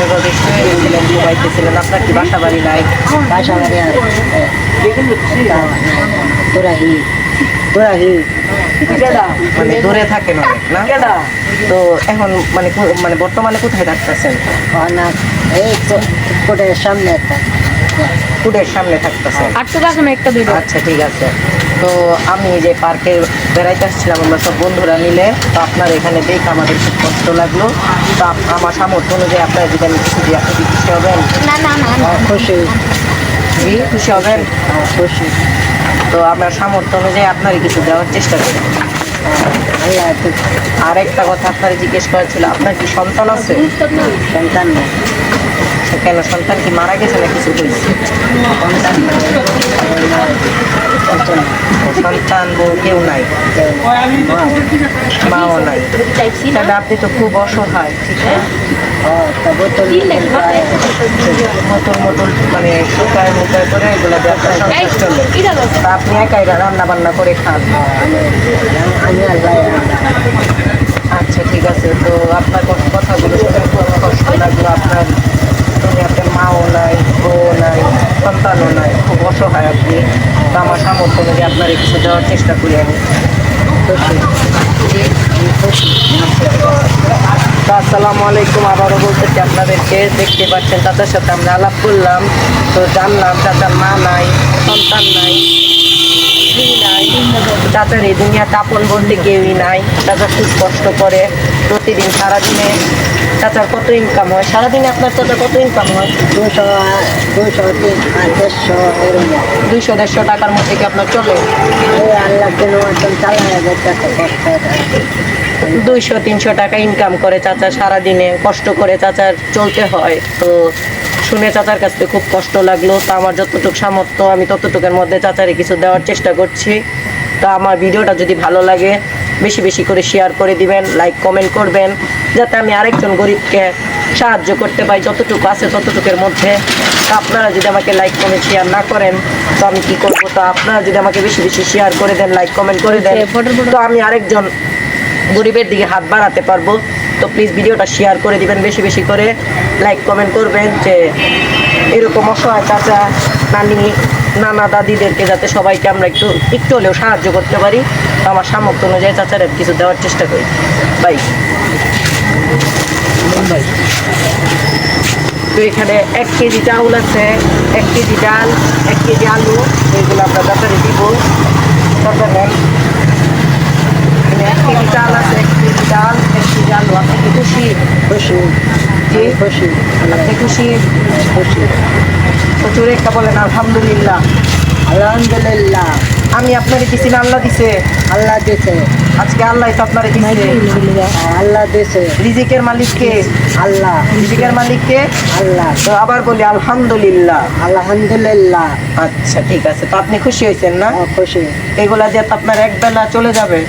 এবার বেশি হয়ে গেছিলেন, ঘুমাইতেছিলেন, আপনার কি বাসা বাড়ি নাই? বাসা বাড়ি আর তোরাহি তোরাহি মানে দূরে থাকেন অনেক না? তো এখন মানে মানে বর্তমানে কোথায় থাকতেছেন? অনেক এই কোটের সামনে একটা কুডের সামনে থাকতেছেন? একটা দুইটা। আচ্ছা ঠিক আছে। তো আমি যে পার্কে বেড়াইতে আসছিলাম আমরা সব বন্ধুরা মিলে, তো আপনার এখানে দেখে আমাদের খুব কষ্ট লাগলো। তো আমার সামর্থ্য অনুযায়ী আপনার যদি আমি কিছু দিই, আপনি কি খুশি হবেন? না না না না। খুশি জি খুশি হবেন? খুশি তো আমার সামর্থ্য অনুযায়ী আপনারই কিছু দেওয়ার চেষ্টা করি। আল্লাহ আর একটা কথা আপনার জিজ্ঞেস করা ছিল, আপনার কি সন্তান আছে? সন্তান নেই কেন, সন্তান কি মারা গেছে না কিছু হয়েছে? সন্তান বউ কেউ নাই, মাও নাই, তাহলে আপনি তো খুব অসহায়। ঠিক আছে, মতন মতন মানে শুকায় মুকায় করে এগুলো দিয়ে আপনার সংসার চলে। তা আপনি একাই রান্না বান্না করে খান? আমি আল্লাহ আচ্ছা ঠিক আছে। তো আপনার কথাগুলো শুনে খুব কষ্ট লাগলো। আপনার দুনিয়াতে মাও নাই, বউ নাই, সন্তানও নাই, খুব অসহায় আপনি। তো আমার সামর্থ্য অনুযায়ী আপনার কিছু দেওয়ার চেষ্টা করি আমি। তো আসসালামু আলাইকুম, আবারও বলতেছি আপনাদেরকে, দেখতে পাচ্ছেন চাচার সাথে আমরা আলাপ করলাম। তো জানলাম চাচার মা নাই, সন্তান নাই, স্ত্রী নাই, চাচার এই দুনিয়াতে আপন বলতে কেউই নাই। চাচা খুব কষ্ট করে প্রতিদিন, সারাদিনে চাচার কত ইনকাম হয়? সারাদিনে আপনার চাচা কত ইনকাম হয়? 200 150 এরকম 200-150 টাকার মধ্যে কি আপনার চলে? আল্লাহ কোনো মতন চালায় যাচ্ছে কষ্ট 200-300 টাকা ইনকাম করে চাচা সারাদিনে, কষ্ট করে চাচার চলতে হয়। তো শুনে চাচার কাছ থেকে খুব কষ্ট লাগলো। তো আমার যতটুকু সামর্থ্য আমি ততটুকুর মধ্যে চাচারে কিছু দেওয়ার চেষ্টা করছি। তো আমার ভিডিওটা যদি ভালো লাগে বেশি বেশি করে শেয়ার করে দিবেন, লাইক কমেন্ট করবেন, যাতে আমি আরেকজন গরিবকে সাহায্য করতে পারি যতটুকু আছে ততটুকুর মধ্যে। তো আপনারা যদি আমাকে লাইক কমেন্ট শেয়ার না করেন তো আমি কি করবো? তো আপনারা যদি আমাকে বেশি বেশি শেয়ার করে দেন, লাইক কমেন্ট করে দেন, তো আমি আরেকজন গরিবের দিকে হাত বাড়াতে পারবো। তো প্লিজ ভিডিওটা শেয়ার করে দিবেন, বেশি বেশি করে লাইক কমেন্ট করবেন, যে এরকম অসহায় চাচা, নানি, নানা, দাদিদেরকে যাতে সবাইকে আমরা একটু একটু হলেও সাহায্য করতে পারি। তো আমার সামর্থ্য অনুযায়ী চাচারা কিছু দেওয়ার চেষ্টা করি। বাই। তো এখানে 1 কেজি চাউল আছে, 1 কেজি ডাল, 1 কেজি আলু, এগুলো আমরা চাচারে দিব। চাচা নেন, 1 কেজি চাল আছে, 1 কেজি ডাল, 1 কেজি আলু। আপনি কি খুশি? খুশি জি খুশি আপনি খুশি? খুশি তো জোরে একটা বলেন আলহামদুলিল্লাহ। আলহামদুলিল্লাহ। আমি আপনারে দিছি না আল্লাহ দিছে? আল্লাহ দিছে আজকে আল্লাহ তো আপনারে দিছে। আল্লাহ দিছে রিজিকের মালিক কে? আল্লাহ। রিজিকের মালিক কে? আল্লাহ। তো আবার বলি আলহামদুলিল্লাহ। আলহামদুলিল্লাহ। আচ্ছা ঠিক আছে। তো আপনি খুশি হয়েছেন না? খুশি। এগুলা দিয়ে তো আপনার এক বেলা চলে যাবে।